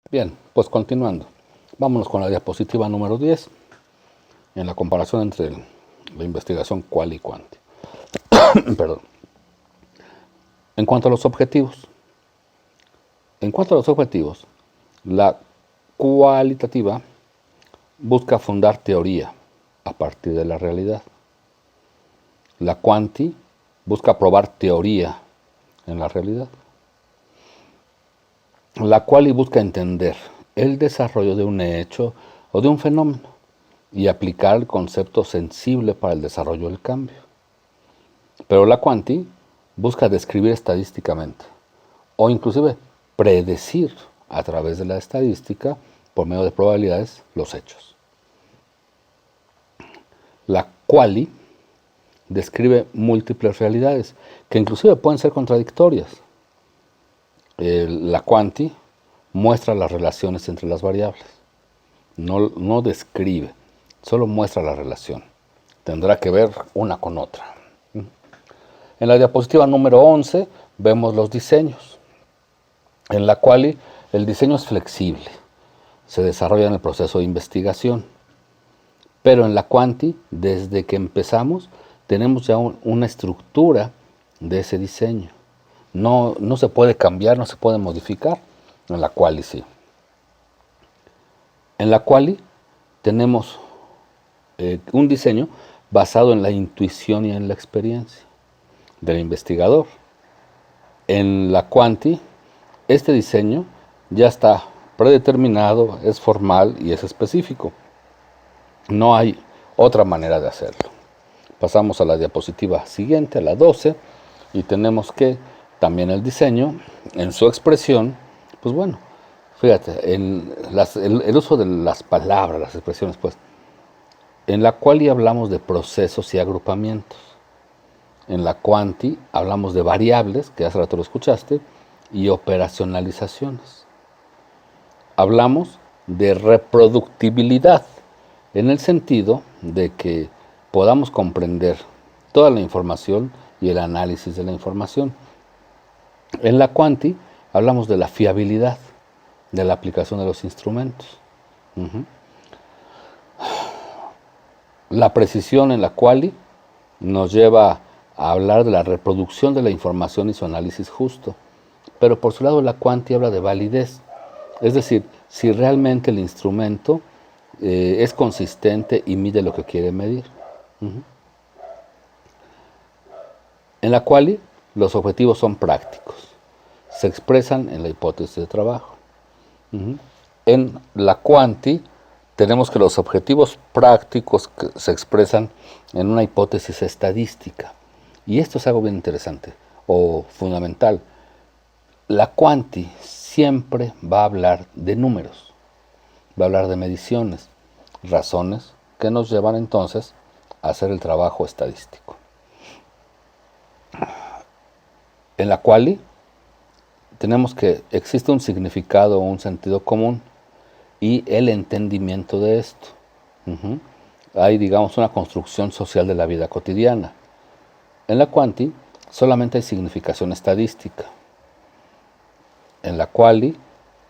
Bien, pues continuando. Vámonos con la diapositiva número 10, en la comparación entre la investigación cual y cuanti. Perdón. En cuanto a los objetivos. La cualitativa busca fundar teoría a partir de la realidad. La cuanti busca probar teoría en la realidad. La quali busca entender el desarrollo de un hecho o de un fenómeno y aplicar el concepto sensible para el desarrollo del cambio. Pero la quanti busca describir estadísticamente o inclusive predecir a través de la estadística, por medio de probabilidades, los hechos. La quali describe múltiples realidades que inclusive pueden ser contradictorias. La quanti muestra las relaciones entre las variables. No describe, solo muestra la relación. Tendrá que ver una con otra. En la diapositiva número 11 vemos los diseños, en la cual el diseño es flexible, se desarrolla en el proceso de investigación. Pero en la quanti, desde que empezamos, tenemos ya una estructura de ese diseño. No se puede cambiar, no se puede modificar. En la quali sí. En la quali tenemos un diseño basado en la intuición y en la experiencia del investigador. En la quanti, este diseño ya está predeterminado, es formal y es específico. No hay otra manera de hacerlo. Pasamos a la diapositiva siguiente, a la 12, y tenemos que también el diseño, en su expresión, pues bueno, fíjate, el uso de las palabras, las expresiones, pues, en la quali hablamos de procesos y agrupamientos. En la quanti hablamos de variables, que hace rato lo escuchaste, y operacionalizaciones. Hablamos de reproductibilidad, en el sentido de que podamos comprender toda la información y el análisis de la información. En la quanti hablamos de la fiabilidad, de la aplicación de los instrumentos. La precisión en la quali nos lleva a hablar de la reproducción de la información y su análisis justo. Pero por su lado la quanti habla de validez, es decir, si realmente el instrumento es consistente y mide lo que quiere medir. En la quali los objetivos son prácticos, se expresan en la hipótesis de trabajo. En la quanti tenemos que los objetivos prácticos se expresan en una hipótesis estadística. Y esto es algo bien interesante o fundamental. La quanti siempre va a hablar de números, va a hablar de mediciones, razones que nos llevan entonces a hacer el trabajo estadístico. En la quali tenemos que existe un significado o un sentido común y el entendimiento de esto. Hay, digamos, una construcción social de la vida cotidiana. En la quanti solamente hay significación estadística. En la quali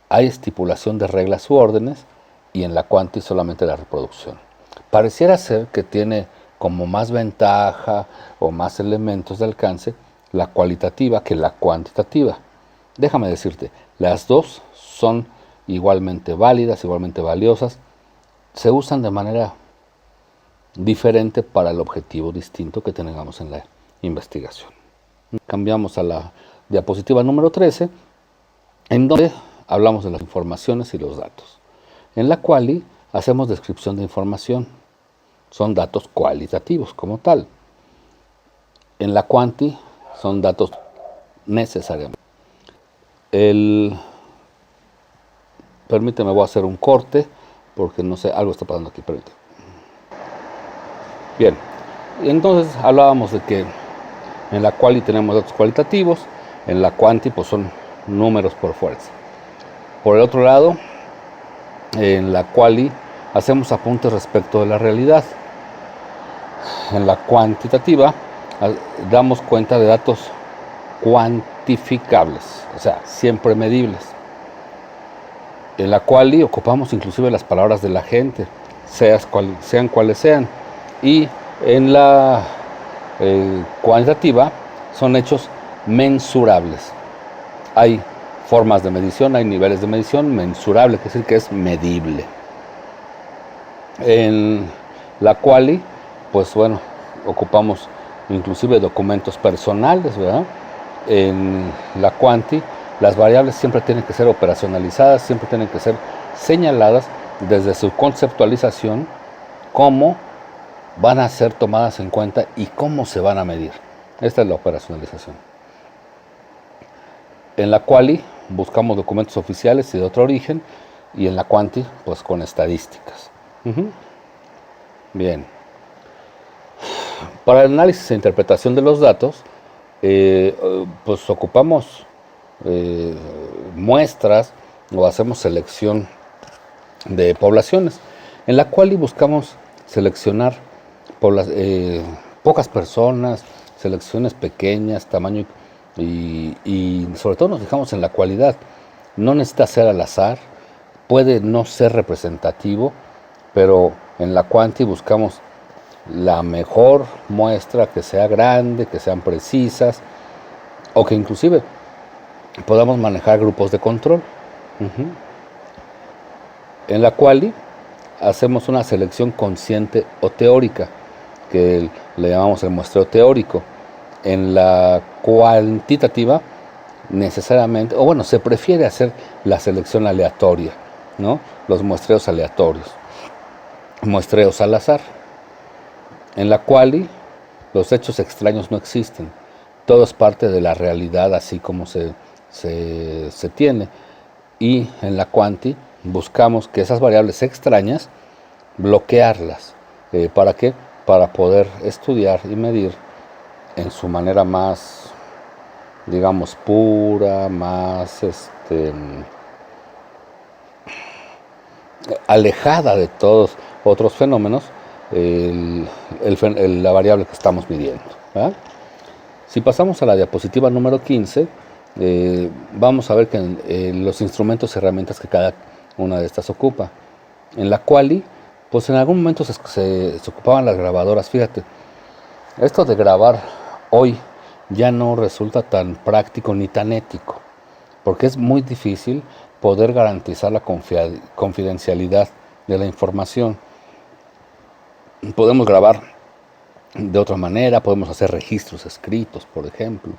hay estipulación de reglas u órdenes y en la quanti solamente la reproducción. Pareciera ser que tiene como más ventaja o más elementos de alcance la cualitativa que la cuantitativa. Déjame decirte, las dos son igualmente válidas, igualmente valiosas, se usan de manera diferente para el objetivo distinto que tengamos en la investigación. Cambiamos a la diapositiva número 13, en donde hablamos de las informaciones y los datos. En la quali hacemos descripción de información, son datos cualitativos como tal. En la quanti son datos necesariamente. Permíteme, voy a hacer un corte porque no sé, algo está pasando aquí, permíteme. Bien, entonces hablábamos de que en la quali tenemos datos cualitativos, en la quanti pues son números por fuerza. Por el otro lado, en la quali hacemos apuntes respecto de la realidad. En la cuantitativa damos cuenta de datos cuantificables, o sea, siempre medibles. en la quali ocupamos inclusive las palabras de la gente, sean cuales sean. Y en la cuantitativa son hechos mensurables. Hay formas de medición, hay niveles de medición. Mensurable quiere decir que es medible. En la quali, pues bueno, ocupamos inclusive documentos personales, ¿verdad? En la quanti, las variables siempre tienen que ser operacionalizadas, siempre tienen que ser señaladas desde su conceptualización, cómo van a ser tomadas en cuenta y cómo se van a medir. Esta es la operacionalización. En la quali buscamos documentos oficiales y de otro origen, y en la quanti, pues con estadísticas. Bien. Para el análisis e interpretación de los datos, pues ocupamos muestras o hacemos selección de poblaciones, en la quali buscamos seleccionar pocas personas, selecciones pequeñas, tamaño y sobre todo nos fijamos en la cualidad. No necesita ser al azar, puede no ser representativo, pero en la quanti buscamos la mejor muestra, que sea grande, que sean precisas, o que inclusive podamos manejar grupos de control. En la quali hacemos una selección consciente o teórica, que le llamamos el muestreo teórico. En la cuantitativa necesariamente, o bueno, se prefiere hacer la selección aleatoria, ¿no? Los muestreos aleatorios, muestreos al azar. En la quali los hechos extraños no existen, todo es parte de la realidad así como se tiene. Y en la quanti buscamos que esas variables extrañas, bloquearlas. ¿Para qué? Para poder estudiar y medir en su manera más, digamos, pura, más alejada de todos otros fenómenos, la variable que estamos midiendo, ¿verdad? Si pasamos a la diapositiva número 15, vamos a ver que los instrumentos y herramientas que cada una de estas ocupa. En la quali, pues en algún momento se ocupaban las grabadoras. Fíjate, esto de grabar hoy ya no resulta tan práctico ni tan ético, porque es muy difícil poder garantizar la confidencialidad de la información. Podemos grabar de otra manera, podemos hacer registros escritos, por ejemplo.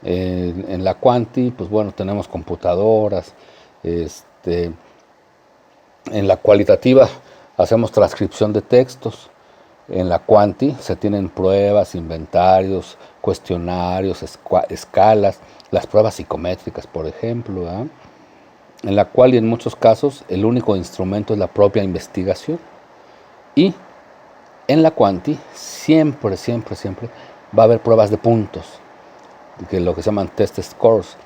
En la quanti, pues bueno, tenemos computadoras. En la cualitativa hacemos transcripción de textos. En la quanti se tienen pruebas, inventarios, cuestionarios, escalas, las pruebas psicométricas, por ejemplo, ¿verdad? En la quali, en muchos casos, el único instrumento es la propia investigación. Y en la quanti siempre va a haber pruebas de puntos, que lo que se llaman test scores.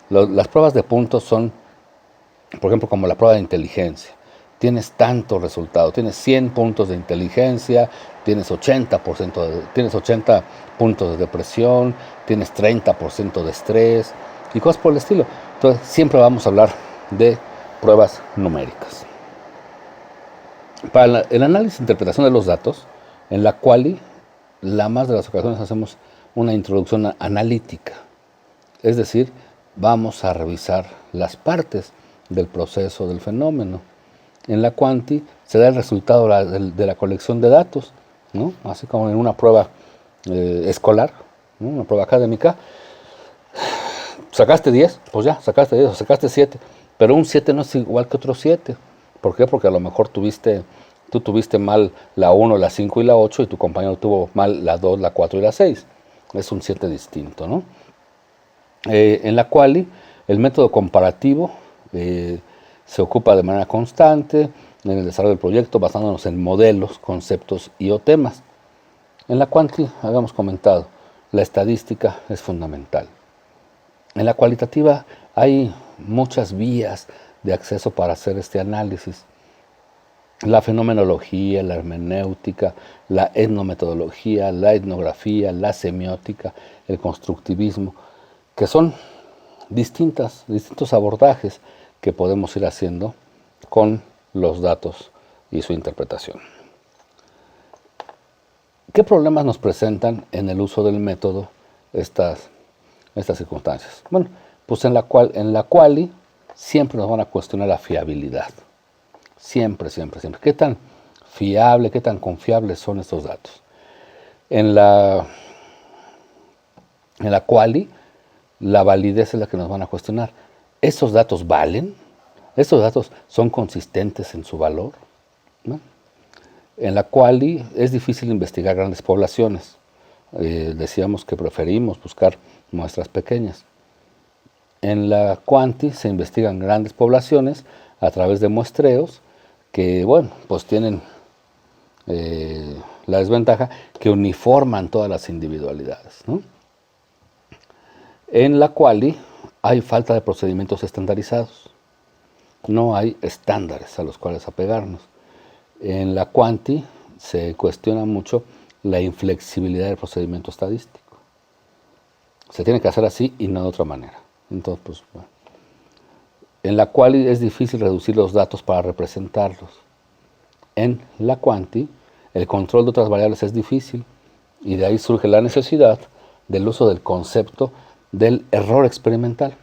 Las pruebas de puntos son, por ejemplo, como la prueba de inteligencia. Tienes tanto resultado, tienes 100 puntos de inteligencia, tienes 80 puntos de depresión, tienes 30% de estrés y cosas por el estilo. Entonces siempre vamos a hablar de pruebas numéricas. Para el análisis e interpretación de los datos, en la quali, la más de las ocasiones hacemos una introducción analítica. Es decir, vamos a revisar las partes del proceso del fenómeno. En la quanti se da el resultado de la colección de datos, ¿no? Así como en una prueba escolar, ¿no? Una prueba académica. Sacaste 10, pues ya, sacaste 10 o sacaste 7, pero un 7 no es igual que otro 7. ¿Por qué? Porque a lo mejor tú tuviste mal la 1, la 5 y la 8 y tu compañero tuvo mal la 2, la 4 y la 6. Es un 7 distinto, ¿no? En la quali, el método comparativo se ocupa de manera constante en el desarrollo del proyecto basándonos en modelos, conceptos y o temas. En la quanti, habíamos comentado, la estadística es fundamental. En la cualitativa hay muchas vías de acceso para hacer este análisis. La fenomenología, la hermenéutica, la etnometodología, la etnografía, la semiótica, el constructivismo, que son distintos abordajes que podemos ir haciendo con los datos y su interpretación. ¿Qué problemas nos presentan en el uso del método estas circunstancias? Bueno, pues en la quali siempre nos van a cuestionar la fiabilidad. Siempre, siempre, siempre. ¿Qué tan fiable, qué tan confiables son estos datos? En la quali, la validez es la que nos van a cuestionar. ¿Estos datos valen? ¿Estos datos son consistentes en su valor? ¿No? En la quali es difícil investigar grandes poblaciones. Decíamos que preferimos buscar muestras pequeñas. En la quanti se investigan grandes poblaciones a través de muestreos que, bueno, pues tienen la desventaja que uniforman todas las individualidades, ¿no? En la quali hay falta de procedimientos estandarizados. No hay estándares a los cuales apegarnos. En la quanti se cuestiona mucho la inflexibilidad del procedimiento estadístico. Se tiene que hacer así y no de otra manera. Entonces, pues, bueno. En la quali es difícil reducir los datos para representarlos. En la quanti, el control de otras variables es difícil y de ahí surge la necesidad del uso del concepto del error experimental.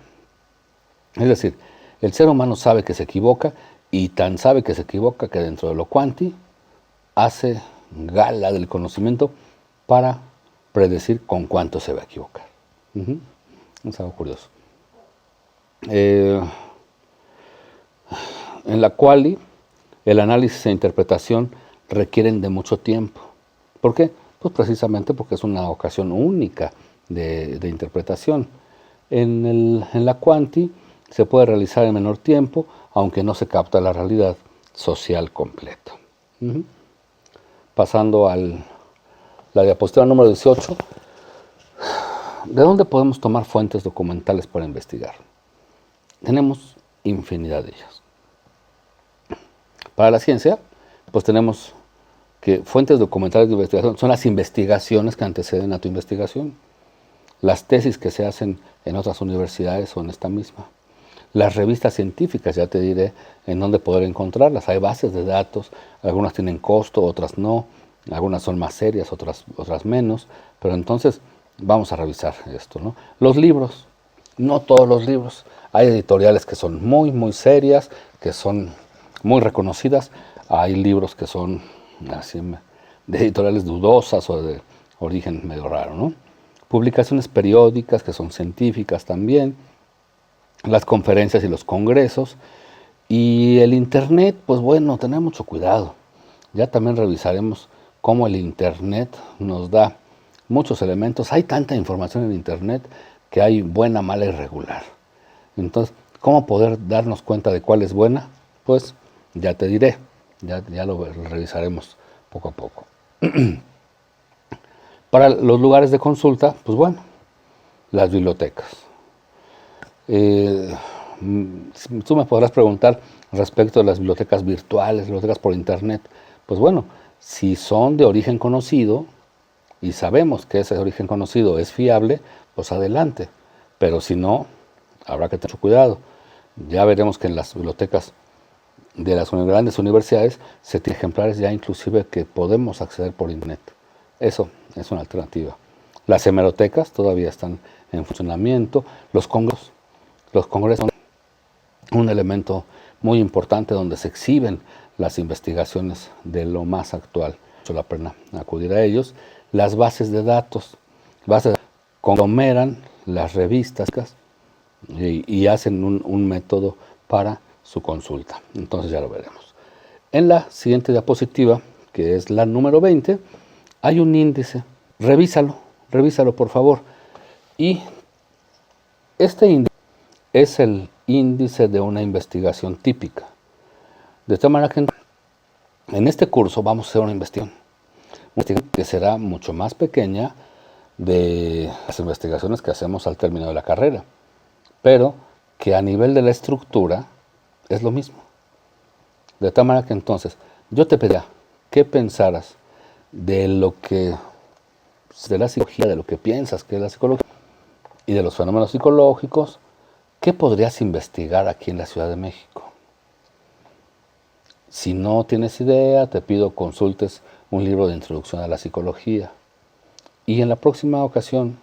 Es decir, el ser humano sabe que se equivoca y tan sabe que se equivoca que dentro de lo quanti hace gala del conocimiento para predecir con cuánto se va a equivocar. Es algo curioso. En la quali, el análisis e interpretación requieren de mucho tiempo. ¿Por qué? Pues precisamente porque es una ocasión única de interpretación. En la quanti se puede realizar en menor tiempo, aunque no se capta la realidad social completa. Pasando a la diapositiva número 18, ¿de dónde podemos tomar fuentes documentales para investigar? Tenemos infinidad de ellas. Para la ciencia, pues tenemos que fuentes documentales de investigación son las investigaciones que anteceden a tu investigación, las tesis que se hacen en otras universidades o en esta misma, las revistas científicas, ya te diré en dónde poder encontrarlas. Hay bases de datos, algunas tienen costo, otras no, algunas son más serias, otras menos, pero entonces vamos a revisar esto, ¿no? Los libros, no todos los libros. Hay editoriales que son muy, muy serias, que son muy reconocidas. Hay libros que son así, de editoriales dudosas o de origen medio raro, ¿no? Publicaciones periódicas que son científicas también. Las conferencias y los congresos. Y el Internet, pues bueno, tener mucho cuidado. Ya también revisaremos cómo el Internet nos da muchos elementos. Hay tanta información en Internet que hay buena, mala y regular. Entonces, ¿cómo poder darnos cuenta de cuál es buena? Pues ya te diré, ya lo revisaremos poco a poco. Para los lugares de consulta, pues bueno, las bibliotecas. Tú me podrás preguntar respecto de las bibliotecas virtuales, bibliotecas por Internet. Pues bueno, si son de origen conocido y sabemos que ese origen conocido es fiable, pues adelante. Pero si no, habrá que tener mucho cuidado. Ya veremos que en las bibliotecas de las grandes universidades se tienen ejemplares ya inclusive que podemos acceder por Internet. Eso es una alternativa. Las hemerotecas todavía están en funcionamiento. Los congresos son un elemento muy importante donde se exhiben las investigaciones de lo más actual. Vale la pena acudir a ellos. Las bases de datos conglomeran las revistas y hacen un método para su consulta. Entonces ya lo veremos. En la siguiente diapositiva, que es la número 20, hay un índice. Revísalo por favor. Y este índice es el índice de una investigación típica. De tal manera que en este curso vamos a hacer una investigación que será mucho más pequeña de las investigaciones que hacemos al término de la carrera, pero que a nivel de la estructura es lo mismo. De tal manera que entonces yo te pediría que pensaras de lo que de la psicología, de lo que piensas que es la psicología y de los fenómenos psicológicos. ¿Qué podrías investigar aquí en la Ciudad de México? Si no tienes idea, te pido consultes un libro de introducción a la psicología. Y en la próxima ocasión,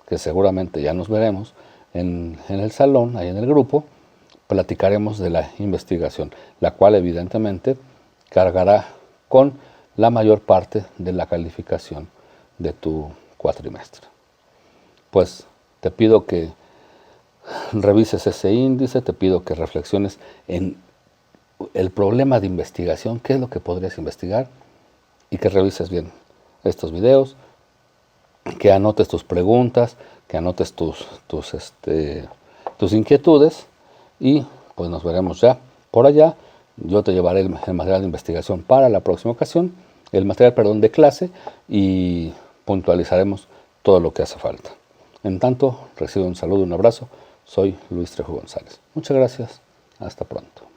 que seguramente ya nos veremos en el salón, ahí en el grupo, platicaremos de la investigación, la cual evidentemente cargará con la mayor parte de la calificación de tu cuatrimestre. Pues te pido que revises ese índice, te pido que reflexiones en el problema de investigación, qué es lo que podrías investigar, y que revises bien estos videos, que anotes tus preguntas, que anotes tus inquietudes, y pues nos veremos ya por allá. Yo te llevaré el material de investigación para la próxima ocasión, el material, perdón, de clase, y puntualizaremos todo lo que hace falta. En tanto, recibo un saludo, un abrazo. Soy Luis Trejo González. Muchas gracias. Hasta pronto.